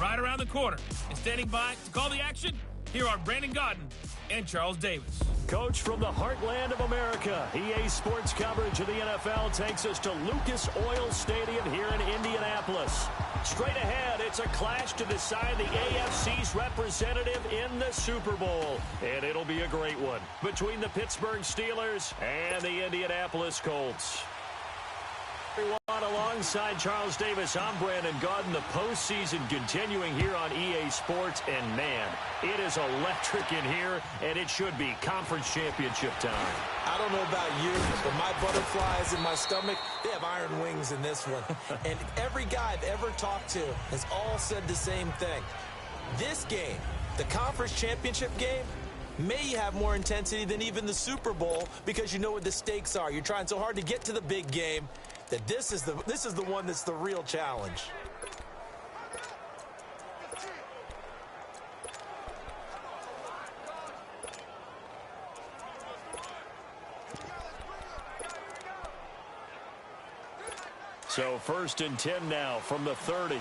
right around the corner. And standing by to call the action, here are Brandon Gaudin and Charles Davis. Coach from the heartland of America, EA Sports coverage of the NFL takes us to Lucas Oil Stadium here in Indianapolis. Straight ahead, it's a clash to decide the AFC's representative in the Super Bowl. And it'll be a great one between the Pittsburgh Steelers and the Indianapolis Colts. Everyone, alongside Charles Davis, I'm Brandon Gaudin. The postseason continuing here on EA Sports, and man, it is electric in here, and it should be conference championship time. I don't know about you, but my butterflies in my stomach, they have iron wings in this one. And every guy I've ever talked to has all said the same thing. This game, the conference championship game, may have more intensity than even the Super Bowl because you know what the stakes are. You're trying so hard to get to the big game that this is the one that's the real challenge. So 1st and 10 now from the 30.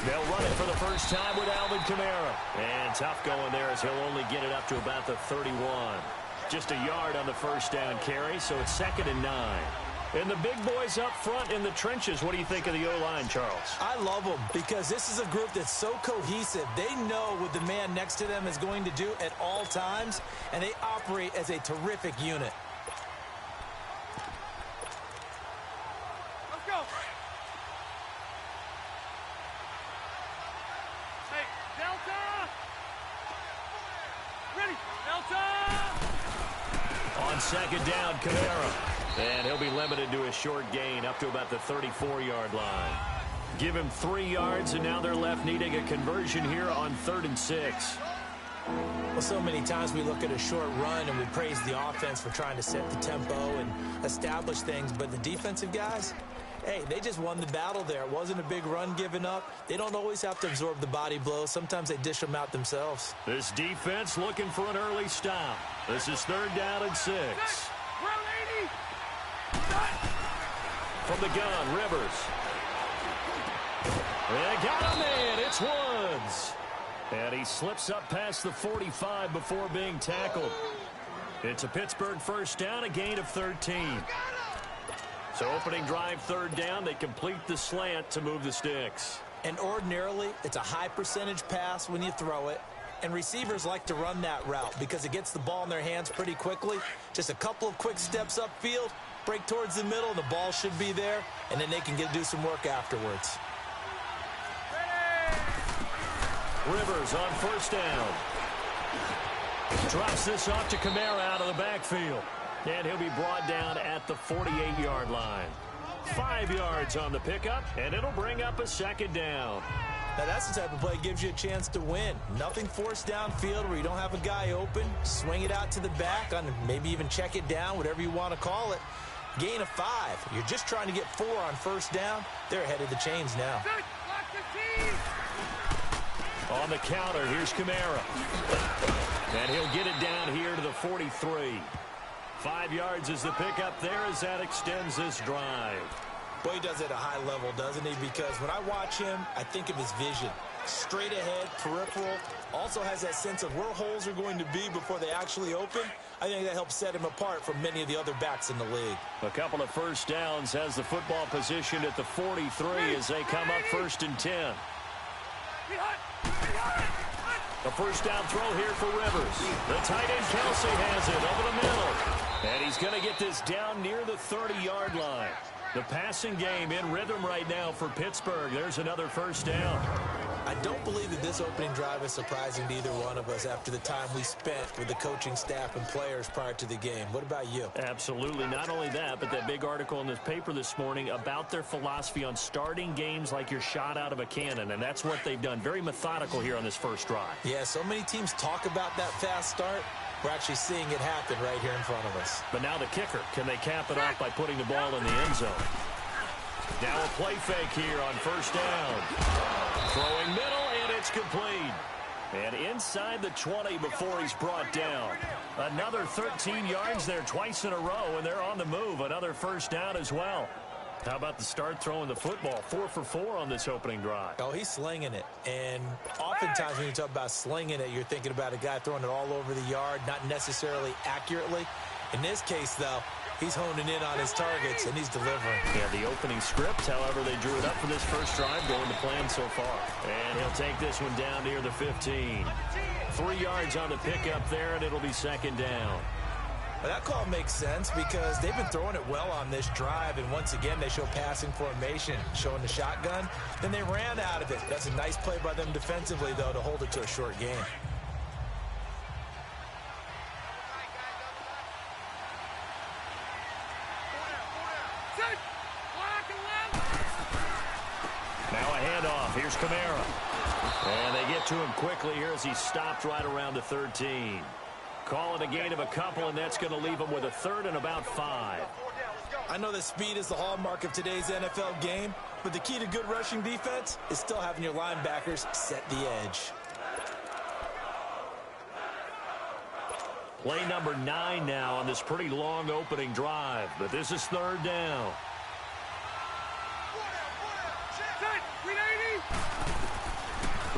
They'll run it for the first time with Alvin Kamara. And tough going there as he'll only get it up to about the 31. Just a yard on the first down carry, so it's 2nd and 9. And the big boys up front in the trenches. What do you think of the O-line, Charles? I love them because this is a group that's so cohesive. They know what the man next to them is going to do at all times, and they operate as a terrific unit. Let's go. Hey, Delta! Ready, Delta! On 2nd down, Kamara. And he'll be limited to a short gain up to about the 34-yard line. Give him 3 yards, and now they're left needing a conversion here on 3rd and 6. Well, so many times we look at a short run and we praise the offense for trying to set the tempo and establish things, but the defensive guys, hey, they just won the battle there. It wasn't a big run given up. They don't always have to absorb the body blows. Sometimes they dish them out themselves. This defense looking for an early stop. This is 3rd down and 6. From the gun, Rivers. They got him in. It's Woods. And he slips up past the 45 before being tackled. It's a Pittsburgh first down, a gain of 13. So opening drive 3rd down, they complete the slant to move the sticks. And ordinarily, it's a high percentage pass when you throw it. And receivers like to run that route because it gets the ball in their hands pretty quickly. Just a couple of quick steps upfield, break towards the middle, the ball should be there, and then they can do some work afterwards. Rivers on 1st down. Drops this off to Kamara out of the backfield. And he'll be brought down at the 48-yard line. 5 yards on the pickup, and it'll bring up a 2nd down. Now, that's the type of play that gives you a chance to win. Nothing forced downfield where you don't have a guy open. Swing it out to the back, on maybe even check it down, whatever you want to call it. Gain of 5. You're just trying to get 4 on 1st down. They're ahead of the chains now. On the counter, here's Kamara. And he'll get it down here to the 43. 5 yards is the pickup there as that extends this drive. Boy, he does it at a high level, doesn't he? Because when I watch him, I think of his vision. Straight ahead, peripheral. Also has that sense of where holes are going to be before they actually open. I think that helps set him apart from many of the other backs in the league. A couple of first downs, has the football position at the 43 as they come up 1st and 10. The first down throw here for Rivers. The tight end Kelsey has it over the middle. And he's going to get this down near the 30-yard line. The passing game in rhythm right now for Pittsburgh. There's another first down. I don't believe that this opening drive is surprising to either one of us after the time we spent with the coaching staff and players prior to the game. What about you? Absolutely. Not only that, but that big article in the paper this morning about their philosophy on starting games like you're shot out of a cannon, and that's what they've done. Very methodical here on this first drive. Yeah, so many teams talk about that fast start. We're actually seeing it happen right here in front of us. But now the kicker. Can they cap it off by putting the ball in the end zone? Now a play fake here on first down. Throwing middle, and it's complete. And inside the 20 before he's brought down. Another 13 yards there twice in a row, and they're on the move. Another first down as well. How about the start throwing the football? 4 for 4 on this opening drive. Oh, he's slinging it. And oftentimes when you talk about slinging it, you're thinking about a guy throwing it all over the yard, not necessarily accurately. In this case, though, he's honing in on his targets, and he's delivering. Yeah, the opening script, however, they drew it up for this first drive, going to plan so far. And he'll take this one down near the 15. 3 yards on the pickup there, and it'll be second down. Well, that call makes sense because they've been throwing it well on this drive, and once again, they show passing formation, showing the shotgun. Then they ran out of it. That's a nice play by them defensively, though, to hold it to a short gain. Now a handoff. Here's Kamara. And they get to him quickly here as he stopped right around the 13. Call it a gain of a couple, and that's going to leave him with a third and about 5. I know that speed is the hallmark of today's NFL game, but the key to good rushing defense is still having your linebackers set the edge. Play number 9 now on this pretty long opening drive, but this is third down.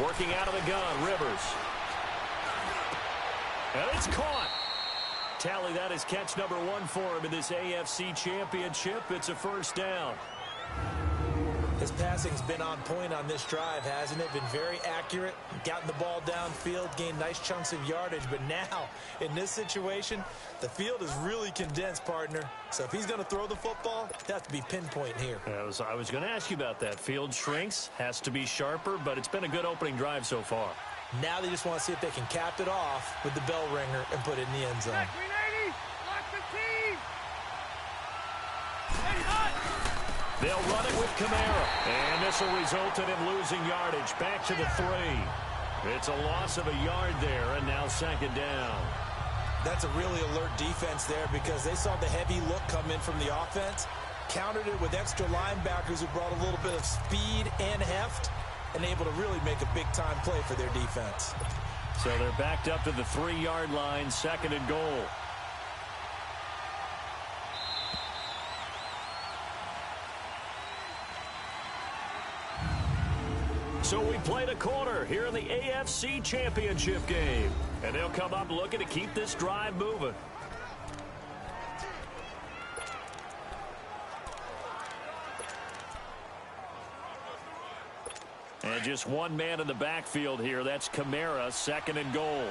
Working out of the gun, Rivers. And it's caught. Tally, that is catch number 1 for him in this AFC Championship. It's a first down. His passing's been on point on this drive, hasn't it? Been very accurate, gotten the ball downfield, gained nice chunks of yardage. But now, in this situation, the field is really condensed, partner. So if he's going to throw the football, it has to be pinpoint here. I was going to ask you about that. Field shrinks, has to be sharper, but it's been a good opening drive so far. Now they just want to see if they can cap it off with the bell ringer and put it in the end zone. They'll run it with Kamara. And this will result in him losing yardage. Back to the 3. It's a loss of a yard there, and now second down. That's a really alert defense there because they saw the heavy look come in from the offense, countered it with extra linebackers who brought a little bit of speed and heft, and able to really make a big-time play for their defense. So they're backed up to the 3-yard line, second and goal. So we played a quarter here in the AFC Championship game. And they'll come up looking to keep this drive moving. And just one man in the backfield here. That's Kamara, second and goal.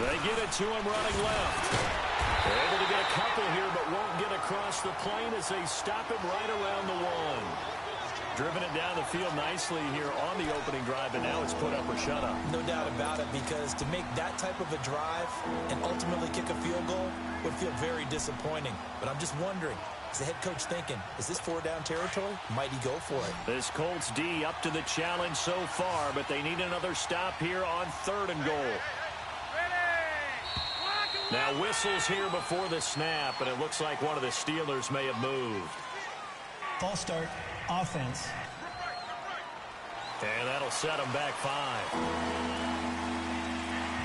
They get it to him running left. They're able to get a couple here, but won't get across the plane as they stop him right around the 1. Driven it down the field nicely here on the opening drive, and now it's put up or shut up. No doubt about it, because to make that type of a drive and ultimately kick a field goal would feel very disappointing. But I'm just wondering, is the head coach thinking, is this 4-down territory? Might he go for it? This Colts D up to the challenge so far, but they need another stop here on third and goal. Now whistles here before the snap, and it looks like one of the Steelers may have moved. False start, offense. And that'll set them back 5.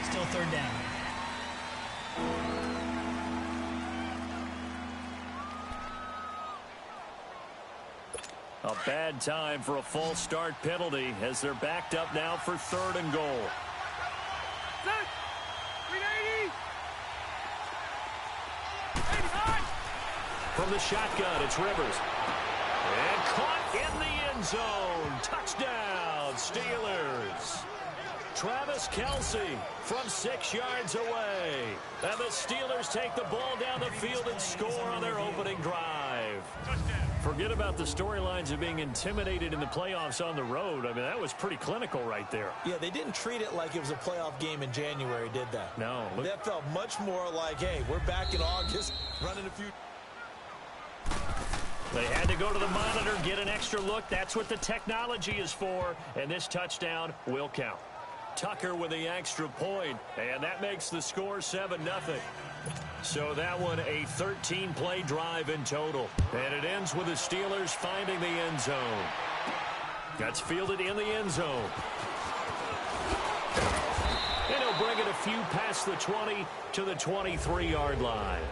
Still third down. A bad time for a false start penalty as they're backed up now for third and goal. From the shotgun, it's Rivers. And caught in the end zone. Touchdown, Steelers. Travis Kelce from 6 yards away. And the Steelers take the ball down the field and score on their opening drive. Forget about the storylines of being intimidated in the playoffs on the road. I mean, that was pretty clinical right there. Yeah, they didn't treat it like it was a playoff game in January, did they? No. That felt much more like, hey, we're back in August, running a few... They had to go to the monitor, get an extra look. That's what the technology is for. And this touchdown will count. Tucker with the extra point, and that makes the score 7-0. So that one, a 13-play drive in total. And it ends with the Steelers finding the end zone. That's fielded in the end zone. And he'll bring it a few past the 20 to the 23-yard line.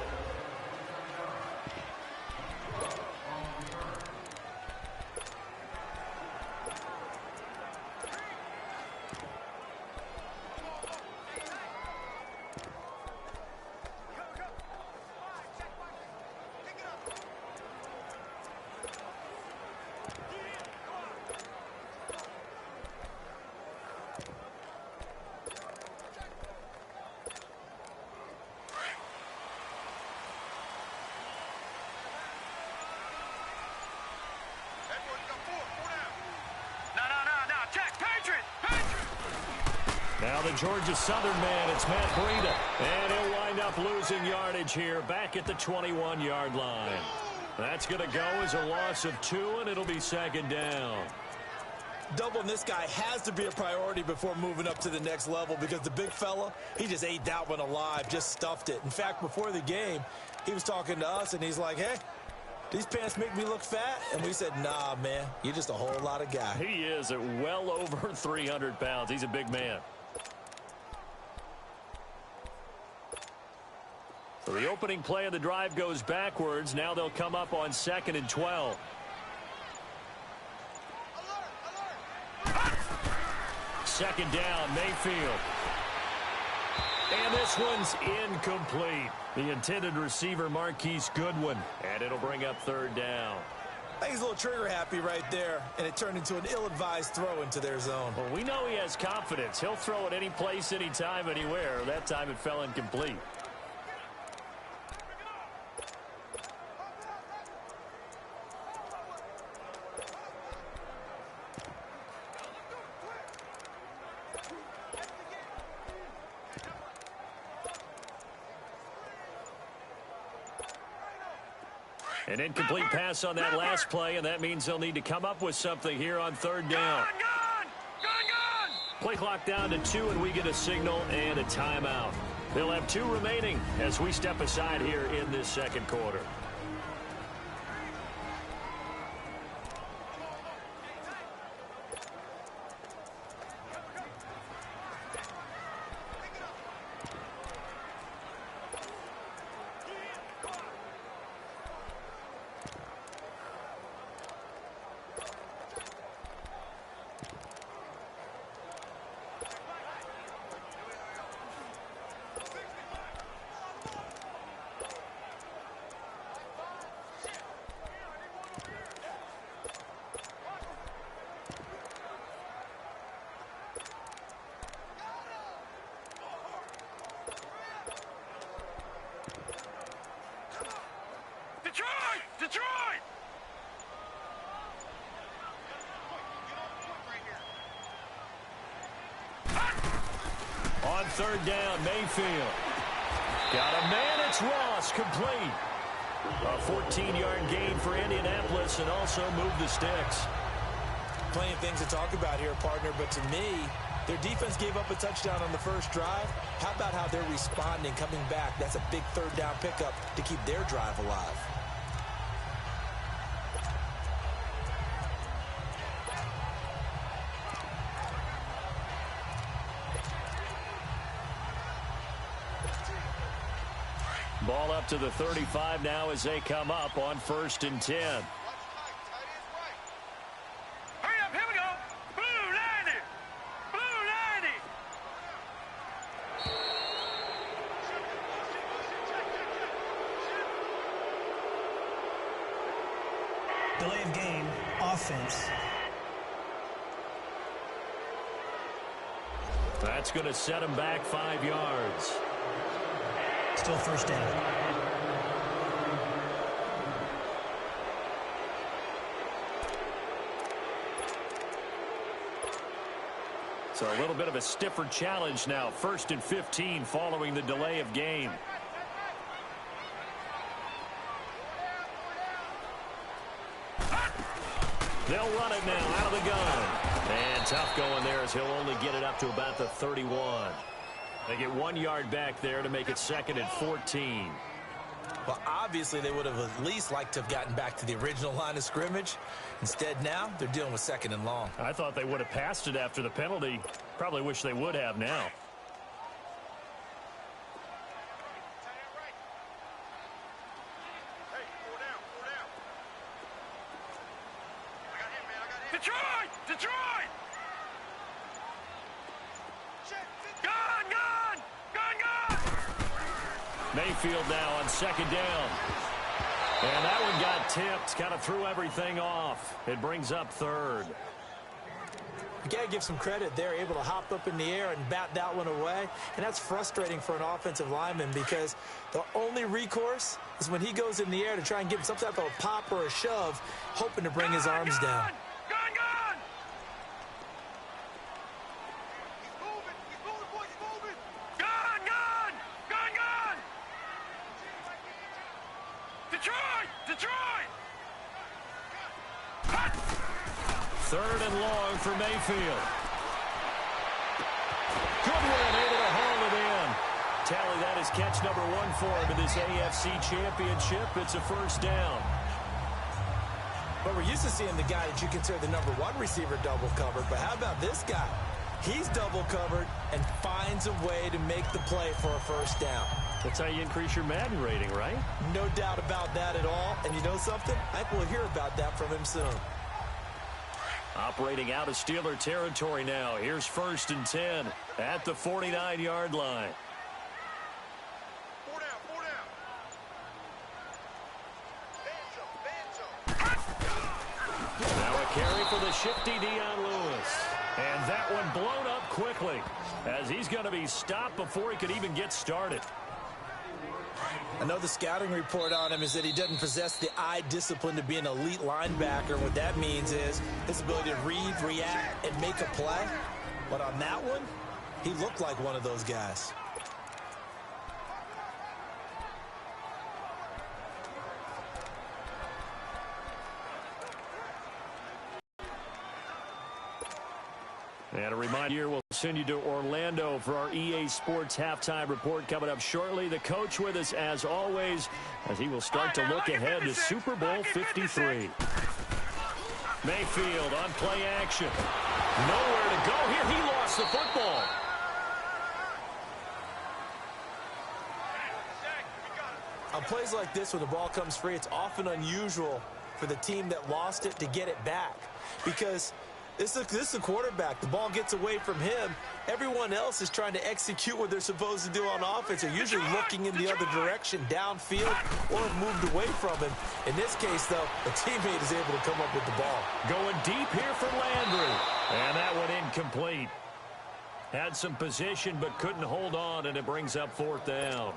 Now the Georgia Southern man, it's Matt Breida. And he'll wind up losing yardage here back at the 21-yard line. That's going to go as a loss of 2, and it'll be second down. Doubling this guy has to be a priority before moving up to the next level because the big fella, he just ate that one alive, just stuffed it. In fact, before the game, he was talking to us, and he's like, hey, these pants make me look fat? And we said, nah, man, you're just a whole lot of guy. He is at well over 300 pounds. He's a big man. So the opening play of the drive goes backwards. Now they'll come up on 2nd and 12. Second down, Mayfield. And this one's incomplete. The intended receiver, Marquise Goodwin. And it'll bring up 3rd down. I think he's a little trigger happy right there, and it turned into an ill-advised throw into their zone. Well, we know he has confidence. He'll throw it any place, anytime, anywhere. That time it fell incomplete. An incomplete pass on that last play, and that means they'll need to come up with something here on 3rd down. Play clock down to 2, and we get a signal and a timeout. They'll have 2 remaining as we step aside here in this second quarter. Detroit! On 3rd down, Mayfield. Got a man, it's Ross, complete. A 14-yard gain for Indianapolis and also move the sticks. Plenty of things to talk about here, partner, but to me, their defense gave up a touchdown on the first drive. How about how they're responding, coming back? That's a big 3rd down pickup to keep their drive alive. Ball up to the 35 now as they come up on 1st and 10. Hurry up, here we go. Blue 90. Blue 90. Delay of game, offense. That's going to set him back 5 yards. Still 1st down. So a little bit of a stiffer challenge now. 1st and 15 following the delay of game. They'll run it now out of the gun. And tough going there as he'll only get it up to about the 31. They get 1 yard back there to make it 2nd and 14. Well, obviously, they would have at least liked to have gotten back to the original line of scrimmage. Instead, now they're dealing with 2nd and long. I thought they would have passed it after the penalty. Probably wish they would have now. Detroit! Detroit! Gone! Gone! Gone! Gone! Mayfield now on 2nd down. And that one got tipped. Kind of threw everything off. It brings up 3rd. You got to give some credit. They're able to hop up in the air and bat that one away. And that's frustrating for an offensive lineman because the only recourse is when he goes in the air to try and get some type of a pop or a shove, hoping to bring his arms down. Detroit! Detroit! 3rd and long for Mayfield. Goodwin able to haul it in. Tally, that is catch number 1 for him in this AFC Championship. It's a 1st down. But we're used to seeing the guy that you consider the number 1 receiver double covered. But how about this guy? He's double covered and finds a way to make the play for a 1st down. That's how you increase your Madden rating, right? No doubt about that at all. And you know something? I think we'll hear about that from him soon. Operating out of Steeler territory now. Here's 1st and 10 at the 49-yard line. 4 down, 4 down. Now a carry for the shifty Dion Lewis. And that one blown up quickly as he's going to be stopped before he could even get started. I know the scouting report on him is that he doesn't possess the eye discipline to be an elite linebacker. What that means is his ability to read, react, and make a play. But on that one, he looked like one of those guys. And a reminder, we'll send you to Orlando for our EA Sports halftime report coming up shortly. The coach with us, as always, as he will start to look ahead to Super Bowl 53. Mayfield on play action. Nowhere to go here. He lost the football. On plays like this, when the ball comes free, it's often unusual for the team that lost it to get it back. Because this is a quarterback. The ball gets away from him. Everyone else is trying to execute what they're supposed to do on offense. They're usually looking in the other direction, downfield, or have moved away from him. In this case, though, a teammate is able to come up with the ball. Going deep here for Landry. And that one incomplete. Had some position, but couldn't hold on, and it brings up 4th down.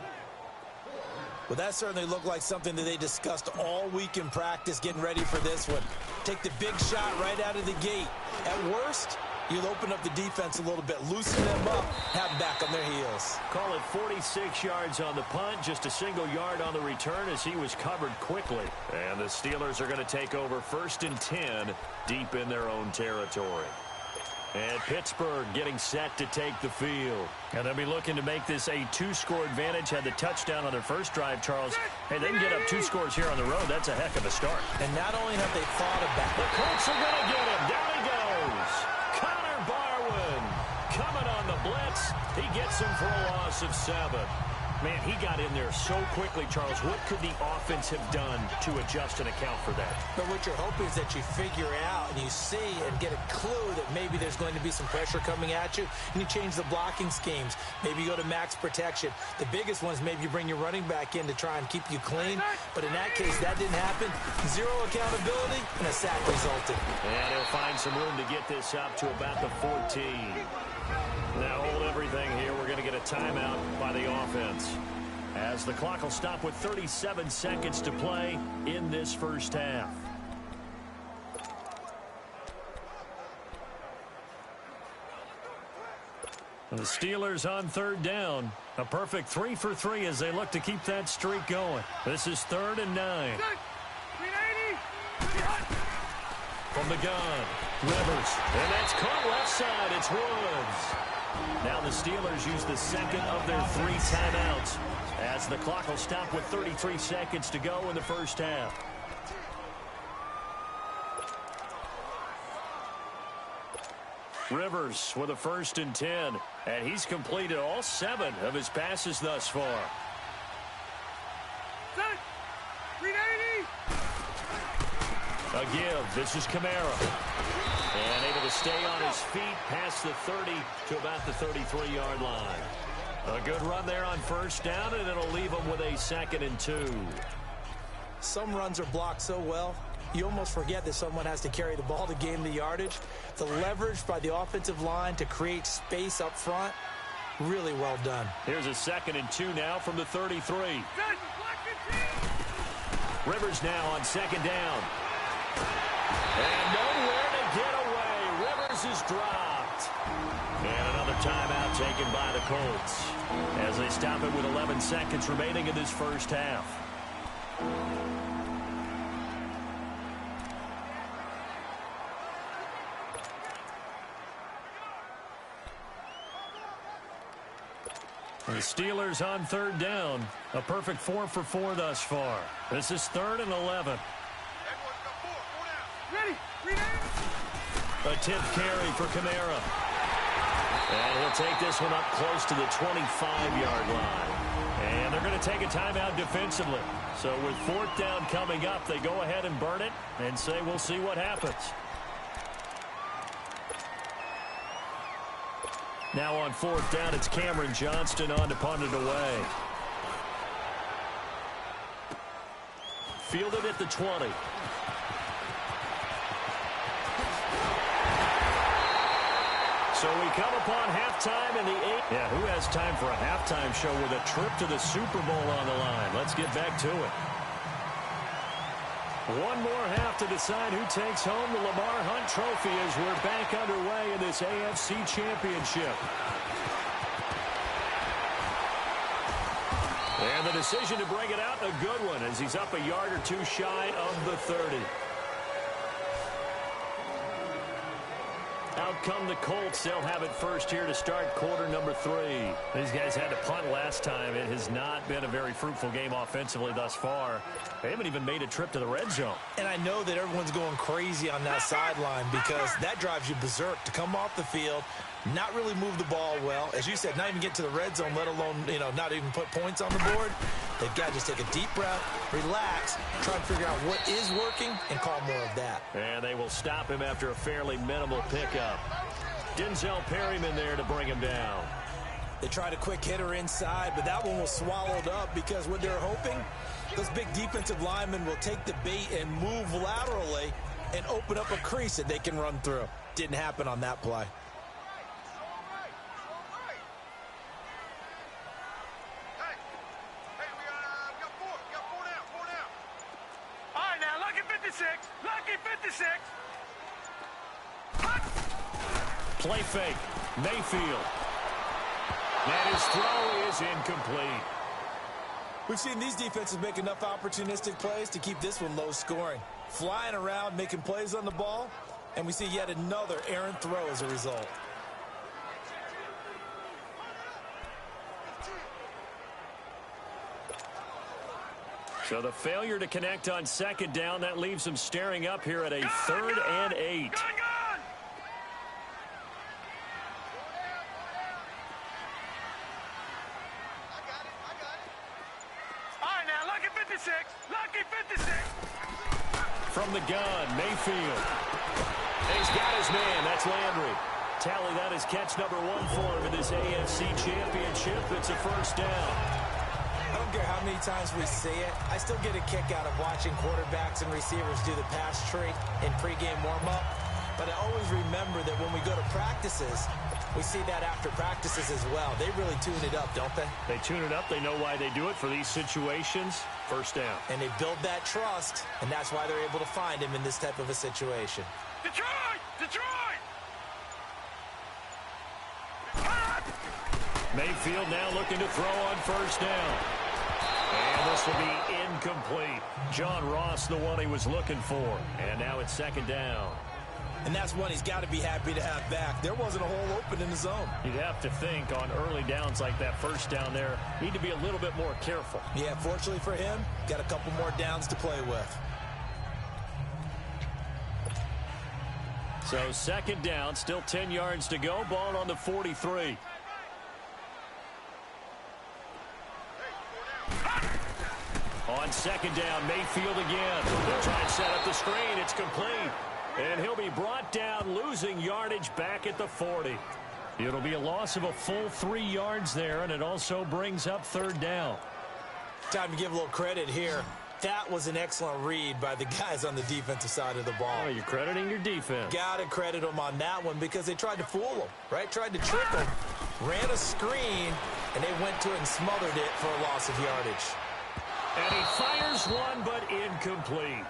Well, that certainly looked like something that they discussed all week in practice, getting ready for this one. Take the big shot right out of the gate. At worst, you'll open up the defense a little bit, loosen them up, have them back on their heels. Call it 46 yards on the punt, just a single yard on the return as he was covered quickly. And the Steelers are going to take over 1st and 10 deep in their own territory. And Pittsburgh getting set to take the field. And they'll be looking to make this a 2-score advantage. Had the touchdown on their first drive, Charles. Hey, they can get up 2 scores here on the road. That's a heck of a start. And not only have they thought about it. The Colts are going to get him. Down he goes. Connor Barwin coming on the blitz. He gets him for a loss of 7. Man, he got in there so quickly, Charles. What could the offense have done to adjust and account for that? But what you're hoping is that you figure out and you see and get a clue that maybe there's going to be some pressure coming at you, and you change the blocking schemes. Maybe you go to max protection. The biggest one is maybe you bring your running back in to try and keep you clean. But in that case, that didn't happen. 0 accountability, and a sack resulted. And he'll find some room to get this up to about the 14. Now hold everything here. We're going to get a timeout by the offense, as the clock will stop with 37 seconds to play in this first half. The Steelers on 3rd down. A perfect 3 for 3 as they look to keep that streak going. This is 3rd and 9. From the gun, Rivers. And that's caught left side. It's Woods. Now the Steelers use the second of their 3 timeouts as the clock will stop with 33 seconds to go in the first half. Rivers with a 1st and 10, and he's completed all 7 of his passes thus far. A give. This is Kamara. And able to stay on his feet past the 30 to about the 33-yard line. A good run there on 1st down, and it'll leave him with a 2nd and 2. Some runs are blocked so well, you almost forget that someone has to carry the ball to gain the yardage. The leverage by the offensive line to create space up front, really well done. Here's a 2nd and 2 now from the 33. Rivers now on 2nd down. And nowhere to get away. Rivers is dropped. And another timeout taken by the Colts as they stop it with 11 seconds remaining in this first half. The Steelers on 3rd down. A perfect 4 for 4 thus far. This is 3rd and 11. A tip carry for Kamara. And he'll take this one up close to the 25-yard line. And they're going to take a timeout defensively. So with 4th down coming up, they go ahead and burn it and say we'll see what happens. Now on 4th down, it's Cameron Johnston on to punt it away. Fielded at the 20. So we come upon halftime in the 8th. Yeah, who has time for a halftime show with a trip to the Super Bowl on the line? Let's get back to it. One more half to decide who takes home the Lamar Hunt Trophy as we're back underway in this AFC Championship. And the decision to bring it out, a good one, as he's up a yard or 2 shy of the 30. Out come the Colts. They'll have it first here to start quarter number 3. These guys had to punt last time. It has not been a very fruitful game offensively thus far. They haven't even made a trip to the red zone. And I know that everyone's going crazy on that sideline because that drives you berserk to come off the field, not really move the ball well. As you said, not even get to the red zone, let alone, not even put points on the board. They've got to just take a deep breath, relax, try and figure out what is working, and call more of that. And they will stop him after a fairly minimal pickup. Denzel Perryman there to bring him down. They tried a quick hitter inside, but that one was swallowed up because what they're hoping, those big defensive linemen will take the bait and move laterally and open up a crease that they can run through. Didn't happen on that play. Play fake. Mayfield. And his throw is incomplete. We've seen these defenses make enough opportunistic plays to keep this one low scoring. Flying around, making plays on the ball, and we see yet another errant throw as a result. So the failure to connect on 2nd down, that leaves them staring up here at a 3rd and 8. From the gun, Mayfield. He's got his man. That's Landry. Tally that is catch number 1 for him in this AFC Championship. It's a 1st down. I don't care how many times we see it. I still get a kick out of watching quarterbacks and receivers do the pass tree in pregame warm-up. But I always remember that when we go to practices, we see that after practices as well. They really tune it up, don't they? They tune it up. They know why they do it for these situations. 1st down. And they build that trust, and that's why they're able to find him in this type of a situation. Detroit! Detroit! Mayfield now looking to throw on 1st down. And this will be incomplete. John Ross, the one he was looking for. And now it's 2nd down. And that's one he's got to be happy to have back. There wasn't a hole open in the zone. You'd have to think on early downs like that first down there, need to be a little bit more careful. Yeah, fortunately for him, got a couple more downs to play with. So second down, still 10 yards to go. Ball on the 43. On second down, Mayfield again. They'll try and set up the screen. It's complete. And he'll be brought down, losing yardage back at the 40. It'll be a loss of a full 3 yards there, and it also brings up third down. Time to give a little credit here. That was an excellent read by the guys on the defensive side of the ball. Oh, you're crediting your defense. Got to credit them on that one because they tried to fool them, right? Tried to trick them, ran a screen, and they went to it and smothered it for a loss of yardage. And he fires one, but incomplete.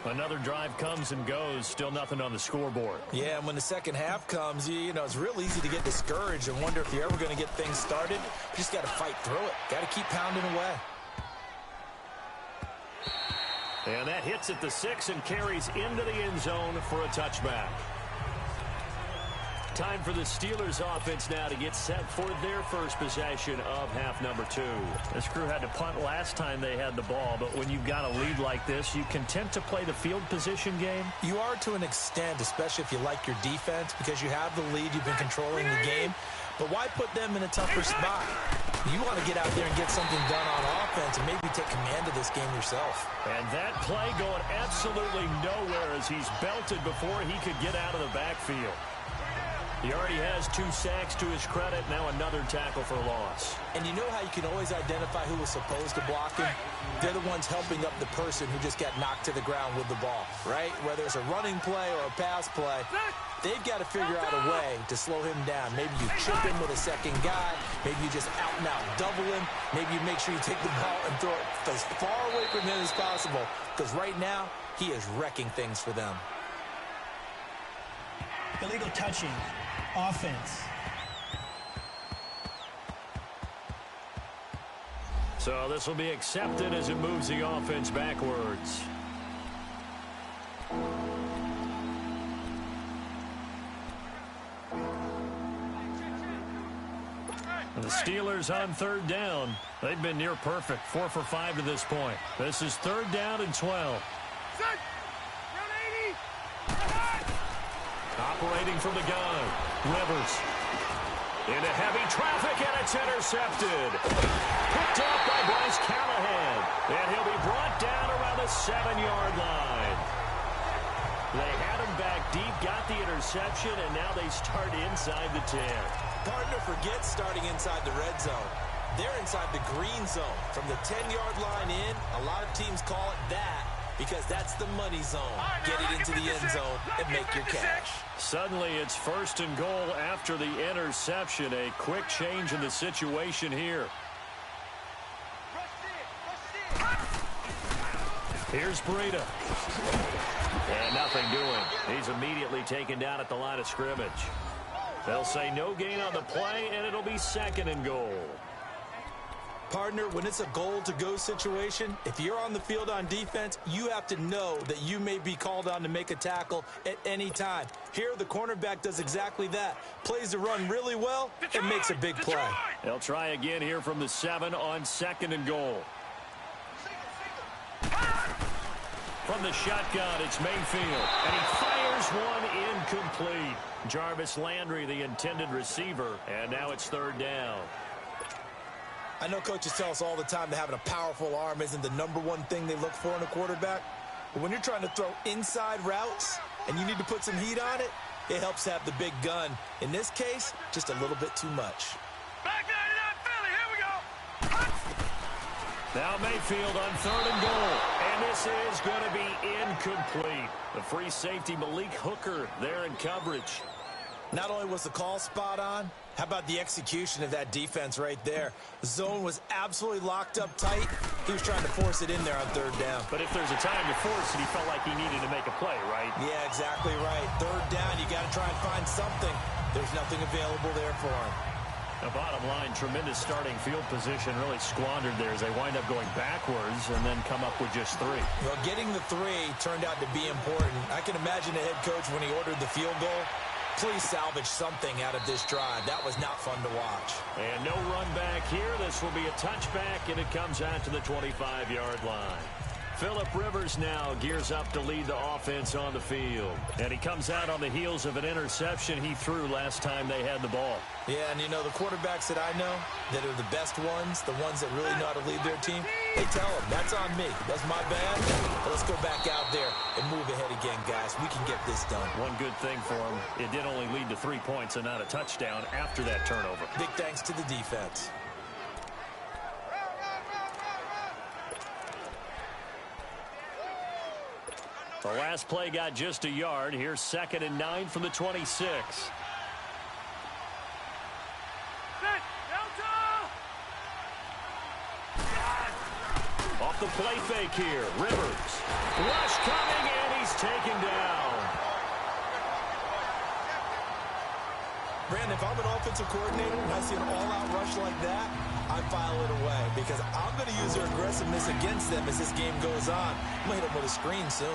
Another drive comes and goes. Still nothing on the scoreboard. Yeah, and when the second half comes, you know, it's real easy to get discouraged and wonder if you're ever going to get things started. You just got to fight through it. Got to keep pounding away. And that hits at the 6 and carries into the end zone for a touchback. Time for the Steelers offense now to get set for their first possession of half number 2. This crew had to punt last time they had the ball, but when you've got a lead like this, you content to play the field position game? You are to an extent, especially if you like your defense, because you have the lead, you've been controlling the game. But why put them in a tougher spot? You want to get out there and get something done on offense and maybe take command of this game yourself. And that play going absolutely nowhere as he's belted before he could get out of the backfield. He already has 2 sacks to his credit. Now another tackle for loss. And you know how you can always identify who was supposed to block him? They're the ones helping up the person who just got knocked to the ground with the ball, right? Whether it's a running play or a pass play, they've got to figure out a way to slow him down. Maybe you chip him with a second guy. Maybe you just out and out double him. Maybe you make sure you take the ball and throw it as far away from him as possible. Because right now, he is wrecking things for them. Illegal touching. Offense. So this will be accepted as it moves the offense backwards. And the Steelers on third down. They've been near perfect. 4 for 5 to this point. This is third down and 12. Operating from the gun. Rivers. Into heavy traffic, and it's intercepted. Picked up by Bryce Callahan. And he'll be brought down around the 7-yard line. They had him back deep, got the interception, and now they start inside the 10. Partner forgets starting inside the red zone. They're inside the green zone. From the 10-yard line in, a lot of teams call it that, because that's the money zone. Get it into the end zone and make your cash. Suddenly it's first and goal after the interception. A quick change in the situation here. Here's Breida. And nothing doing. He's immediately taken down at the line of scrimmage. They'll say no gain on the play, and it'll be second and goal. Partner, when it's a goal-to-go situation, if you're on the field on defense, you have to know that you may be called on to make a tackle at any time. Here, the cornerback does exactly that. Plays the run really well and makes a big play. They'll try again here from the 7 on second and goal. From the shotgun, it's Mayfield, and he fires one incomplete. Jarvis Landry, the intended receiver, and now it's third down. I know coaches tell us all the time that having a powerful arm isn't the #1 thing they look for in a quarterback. But when you're trying to throw inside routes and you need to put some heat on it, it helps have the big gun. In this case, just a little bit too much. Back 99 Philly, here we go. Now Mayfield on third and goal. And this is going to be incomplete. The free safety Malik Hooker there in coverage. Not only was the call spot on, how about the execution of that defense right there? The zone was absolutely locked up tight. He was trying to force it in there on third down. But if there's a time to force it, he felt like he needed to make a play, right? Yeah, exactly right. Third down, you got to try and find something. There's nothing available there for him. The bottom line, tremendous starting field position, really squandered there as they wind up going backwards and then come up with just 3. Well, getting the 3 turned out to be important. I can imagine the head coach when he ordered the field goal. Please salvage something out of this drive. That was not fun to watch. And no run back here. This will be a touchback, and it comes out to the 25-yard line. Phillip Rivers now gears up to lead the offense on the field. And he comes out on the heels of an interception he threw last time they had the ball. Yeah, and you know, the quarterbacks that I know that are the best ones, the ones that really know how to lead their team, they tell them, that's on me. That's my bad. But let's go back out there and move ahead again, guys. We can get this done. One good thing for him, it did only lead to 3 points and not a touchdown after that turnover. Big thanks to the defense. The last play got just a yard. Here's 2nd and 9 from the 26. Off the play fake here. Rivers. Rush coming, and he's taken down. Brandon, if I'm an offensive coordinator and I see an all-out rush like that, I file it away because I'm going to use their aggressiveness against them as this game goes on. I'm going to hit them with a screen soon.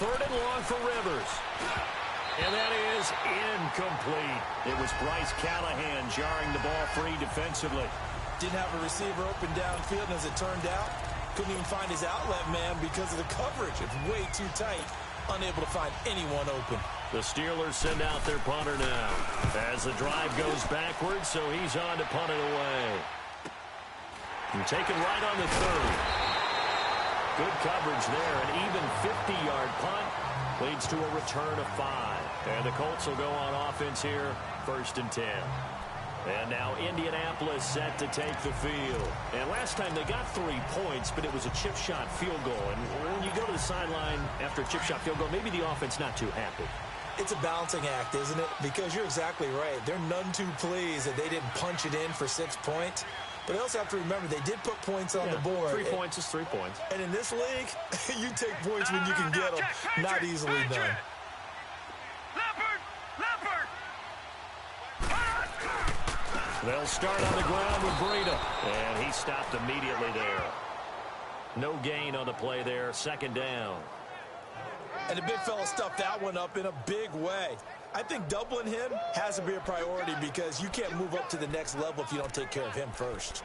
Third and long for Rivers. And that is incomplete. It was Bryce Callahan jarring the ball free defensively. Didn't have a receiver open downfield, and as it turned out, couldn't even find his outlet man because of the coverage. It's way too tight. Unable to find anyone open. The Steelers send out their punter now as the drive goes backwards, so he's on to punt it away. And taken right on the 30. Good coverage there. An even 50-yard punt leads to a return of 5. And the Colts will go on offense here, 1st and 10. And now Indianapolis set to take the field. And last time they got 3 points, but it was a chip shot field goal. And when you go to the sideline after a chip shot field goal, maybe the offense not too happy. It's a balancing act, isn't it? Because you're exactly right. They're none too pleased that they didn't punch it in for 6 points. But I also have to remember they did put points on the board. 3 points is 3 points. And in this league, you take points when you can get them. Not easily done. They'll start on the ground with Breida. And he stopped immediately there. No gain on the play there. 2nd down. And the big fella stuffed that one up in a big way. I think doubling him has to be a priority because you can't move up to the next level if you don't take care of him first.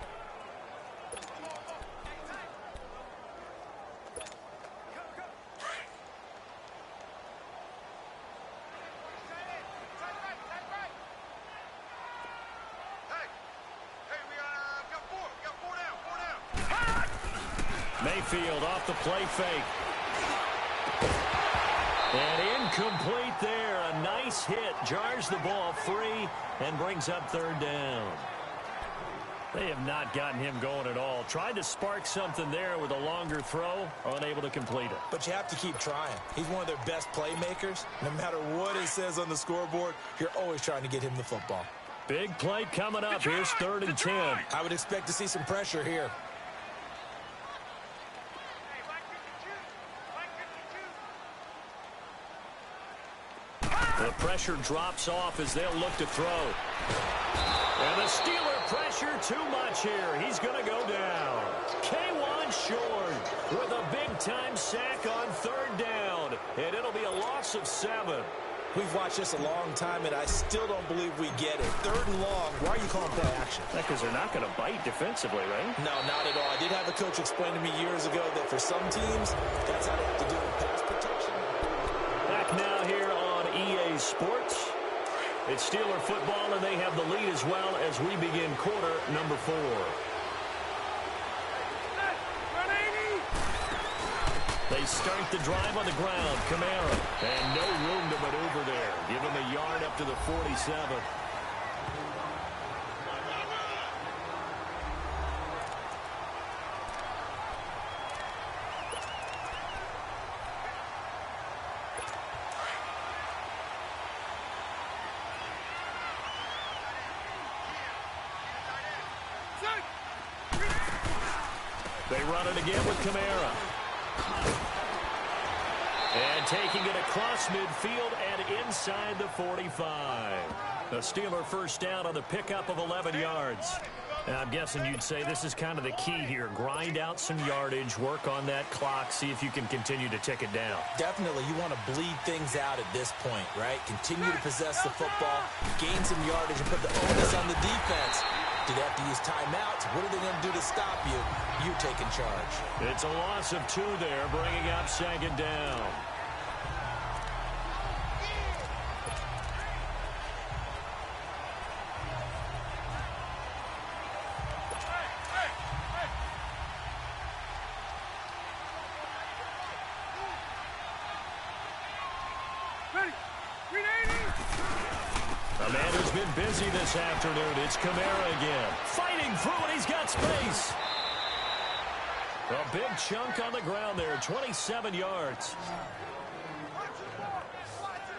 Mayfield off the play fake. And incomplete there. A nice hit. Jars the ball free and brings up 3rd down. They have not gotten him going at all. Tried to spark something there with a longer throw. Unable to complete it. But you have to keep trying. He's one of their best playmakers. No matter what it says on the scoreboard, you're always trying to get him the football. Big play coming up. Here's 3rd and 10. I would expect to see some pressure here. The pressure drops off as they'll look to throw. And the Steeler pressure too much here. He's going to go down. K'Wan Short with a big-time sack on 3rd down. And it'll be a loss of 7. We've watched this a long time, and I still don't believe we get it. 3rd and long. Why are you calling play action? Because they're not going to bite defensively, right? No, not at all. I did have a coach explain to me years ago that for some teams, that's how they have to do it. Pass protection. Back now here on EA Sports. It's Steeler football, and they have the lead as well as we begin quarter number 4. They start the drive on the ground. Kamara. And no room to maneuver there. Give him a yard up to the 47. They run it again with Kamara. And taking it across midfield and inside the 45. A Steeler first down on the pickup of 11 yards. And I'm guessing you'd say this is kind of the key here. Grind out some yardage, work on that clock, see if you can continue to tick it down. Definitely, you want to bleed things out at this point, right? Continue to possess the football, gain some yardage, and put the onus on the defense. Do they have to use timeouts? What are they going to do to stop you? You taking charge. It's a loss of 2 there, bringing up second down. A man who's been busy this afternoon. It's Kamara again. Fighting through, and he's got space. A big chunk on the ground there, 27 yards.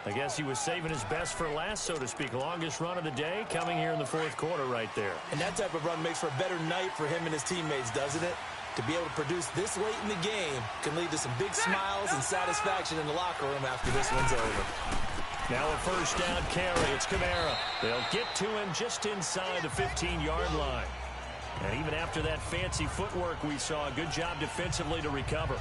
I guess he was saving his best for last, so to speak. Longest run of the day coming here in the fourth quarter right there. And that type of run makes for a better night for him and his teammates, doesn't it? To be able to produce this late in the game can lead to some big smiles and satisfaction in the locker room after this one's over. Now a first down carry. It's Kamara. They'll get to him just inside the 15-yard line. And even after that fancy footwork we saw, a good job defensively to recover.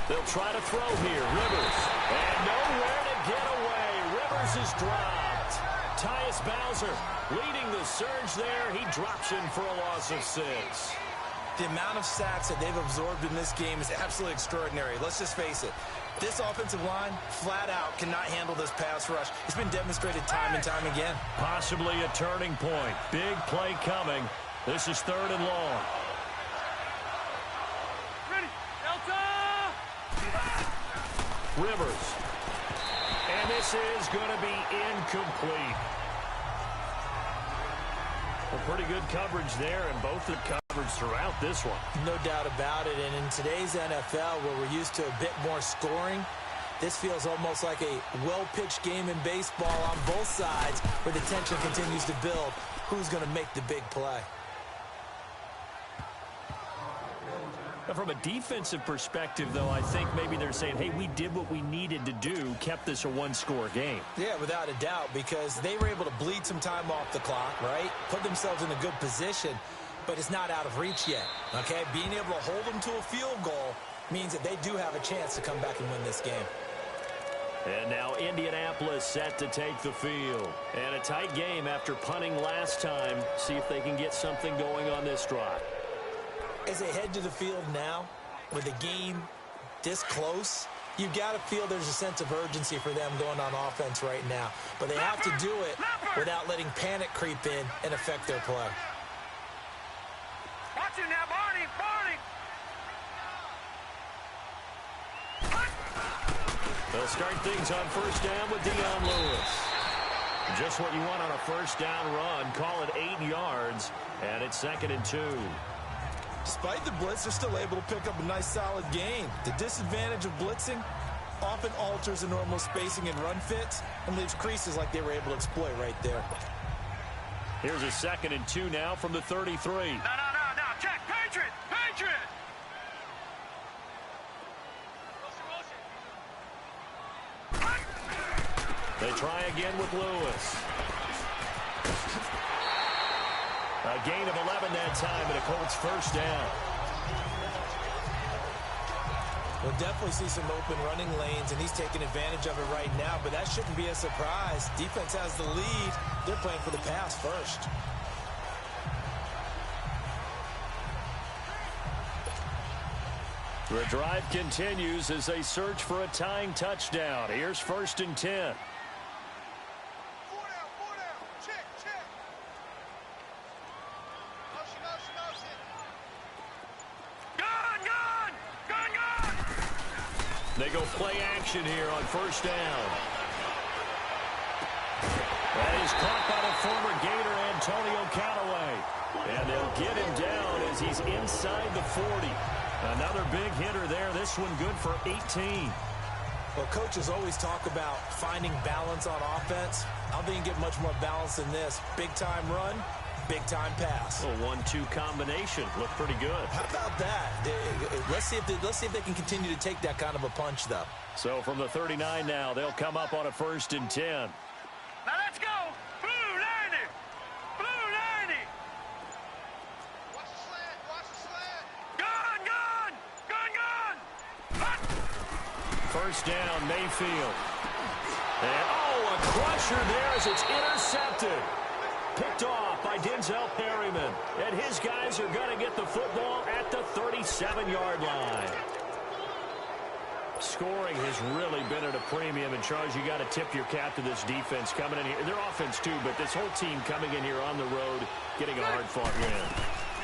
They'll try to throw here. Rivers. And nowhere to get away. Rivers is dropped. Tyus Bowser leading the surge there. He drops in for a loss of 6. The amount of sacks that they've absorbed in this game is absolutely extraordinary. Let's just face it. This offensive line, flat out, cannot handle this pass rush. It's been demonstrated time and time again. Possibly a turning point. Big play coming. This is 3rd and long. Rivers. And this is going to be incomplete. Well, pretty good coverage there, and both the coverage throughout this one. No doubt about it. And in today's NFL, where we're used to a bit more scoring, this feels almost like a well-pitched game in baseball on both sides, where the tension continues to build. Who's going to make the big play? From a defensive perspective, though, I think maybe they're saying, hey, we did what we needed to do, kept this a one-score game. Yeah, without a doubt, because they were able to bleed some time off the clock, right? Put themselves in a good position, but it's not out of reach yet, okay? Being able to hold them to a field goal means that they do have a chance to come back and win this game. And now Indianapolis set to take the field. And a tight game after punting last time. See if they can get something going on this drive. As they head to the field now, with the game this close, you've got to feel there's a sense of urgency for them going on offense right now. But they have to do it without letting panic creep in and affect their play. Watch it now, Barney, Barney. They'll start things on first down with Dion Lewis. Just what you want on a first down run. Call it 8 yards, and it's 2nd and 2. Despite the blitz, they're still able to pick up a nice solid gain. The disadvantage of blitzing often alters the normal spacing and run fits and leaves creases like they were able to exploit right there. Here's a 2nd and 2 now from the 33. No. Check. Patriot. They try again with Lewis. A gain of 11 that time, and a Colts first down. We'll definitely see some open running lanes, and he's taking advantage of it right now, but that shouldn't be a surprise. Defense has the lead. They're playing for the pass first. The drive continues as they search for a tying touchdown. Here's 1st and 10. They go play action here on first down. That is caught by the former Gator Antonio Callaway. And they'll get him down as he's inside the 40. Another big hitter there. This one good for 18. Well, coaches always talk about finding balance on offense. I don't think you get much more balance than this. Big-time run, big-time pass. A 1-2 combination. Looked pretty good. How about that? Let's see if they can continue to take that kind of a punch, though. So from the 39 now, they'll come up on a 1st and 10. Now let's go. Blue 90. Blue 90. Watch the slant. Watch the slant. Gun, gun. Gun, gun. Hot. 1st down, Mayfield. And, a crusher there as it's intercepted. Picked off by Denzel Perryman. And his guys are going to get the football at the 37-yard line. Scoring has really been at a premium. And, Charles, you got to tip your cap to this defense coming in here. Their offense, too, but this whole team coming in here on the road, getting a hard-fought win.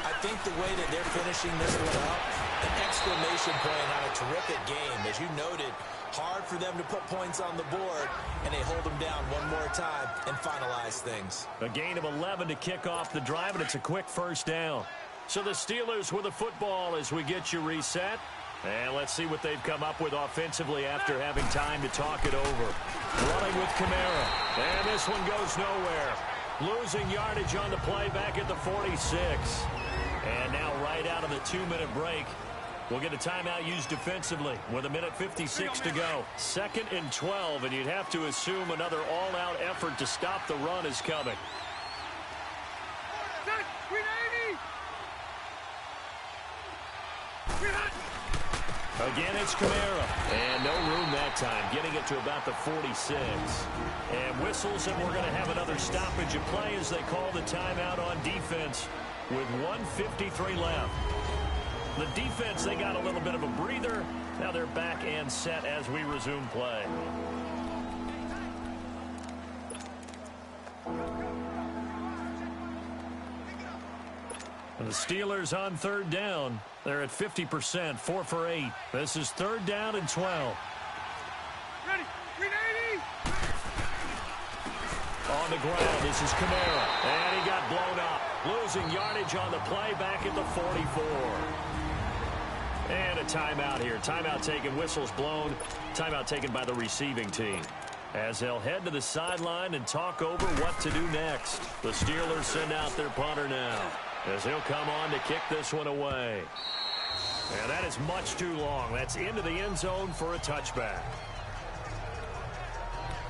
I think the way that they're finishing this one up, an exclamation point on a terrific game. As you noted, hard for them to put points on the board, and they hold them down one more time and finalize things. A gain of 11 to kick off the drive, and it's a quick 1st down. So the Steelers with the football as we get you reset. And let's see what they've come up with offensively after having time to talk it over. Running with Kamara. And this one goes nowhere. Losing yardage on the play back at the 46. And now right out of the 2-minute break, we'll get a timeout used defensively with 1:56 to go. 2nd and 12, and you'd have to assume another all-out effort to stop the run is coming. Again, it's Kamara. And no room that time, getting it to about the 46. And whistles, and we're going to have another stoppage of play as they call the timeout on defense with 1:53 left. The defense, they got a little bit of a breather. Now they're back and set as we resume play. And the Steelers on 3rd down. They're at 50%, 4 for 8. This is 3rd down and 12. Ready. 380. On the ground, this is Kamara. And he got blown up. Losing yardage on the play back at the 44. And a timeout here. Timeout taken, whistles blown. Timeout taken by the receiving team. As they'll head to the sideline and talk over what to do next. The Steelers send out their punter now, as he'll come on to kick this one away. And that is much too long. That's into the end zone for a touchback.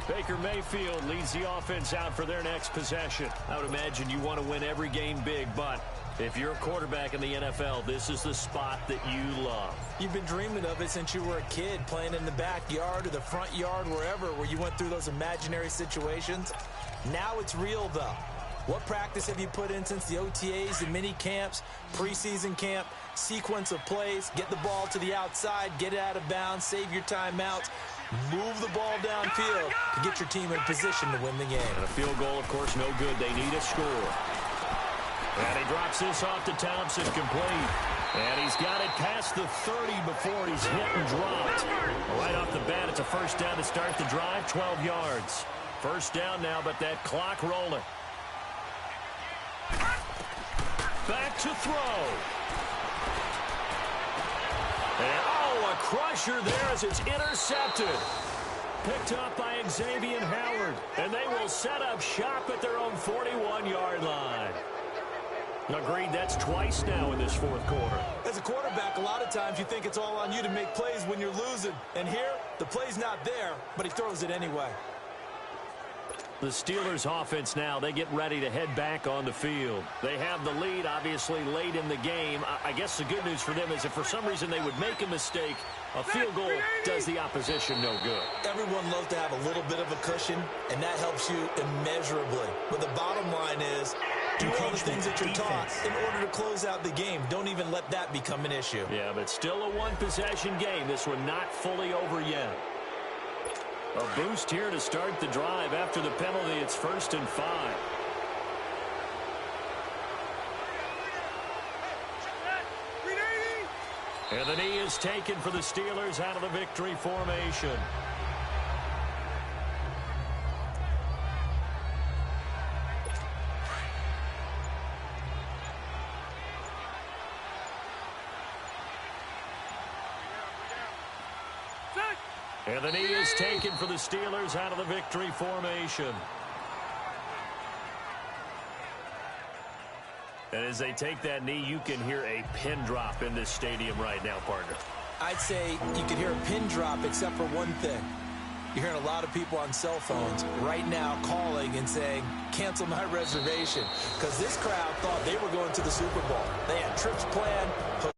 Baker Mayfield leads the offense out for their next possession. I would imagine you want to win every game big, but if you're a quarterback in the NFL, this is the spot that you love. You've been dreaming of it since you were a kid, playing in the backyard or the front yard, wherever, where you went through those imaginary situations. Now it's real, though. What practice have you put in since the OTAs, the mini camps, preseason camp, sequence of plays, get the ball to the outside, get it out of bounds, save your timeouts, move the ball downfield to get your team in position to win the game. And a field goal, of course, no good. They need a score. And he drops this off to Thompson, complete. And he's got it past the 30 before he's hit and dropped. Right off the bat, it's a 1st down to start the drive, 12 yards. 1st down now, but that clock rolling. Back to throw. And, a crusher there as it's intercepted. Picked up by Xavier Howard. And they will set up shop at their own 41-yard line. Agreed, that's twice now in this 4th quarter. As a quarterback, a lot of times you think it's all on you to make plays when you're losing. And here, the play's not there, but he throws it anyway. The Steelers offense now, they get ready to head back on the field. They have the lead, obviously, late in the game. I guess the good news for them is if for some reason they would make a mistake, a field goal does the opposition no good. Everyone loves to have a little bit of a cushion, and that helps you immeasurably. But the bottom line is, do all the things that you're taught in order to close out the game. Don't even let that become an issue. Yeah, but still a one-possession game. This one not fully over yet. A boost here to start the drive after the penalty. It's 1st and 5. And the knee is taken for the Steelers out of the victory formation. And the knee is taken for the Steelers out of the victory formation. And as they take that knee, you can hear a pin drop in this stadium right now, partner. I'd say you can hear a pin drop except for one thing. You're hearing a lot of people on cell phones right now calling and saying, cancel my reservation, because this crowd thought they were going to the Super Bowl. They had trips planned.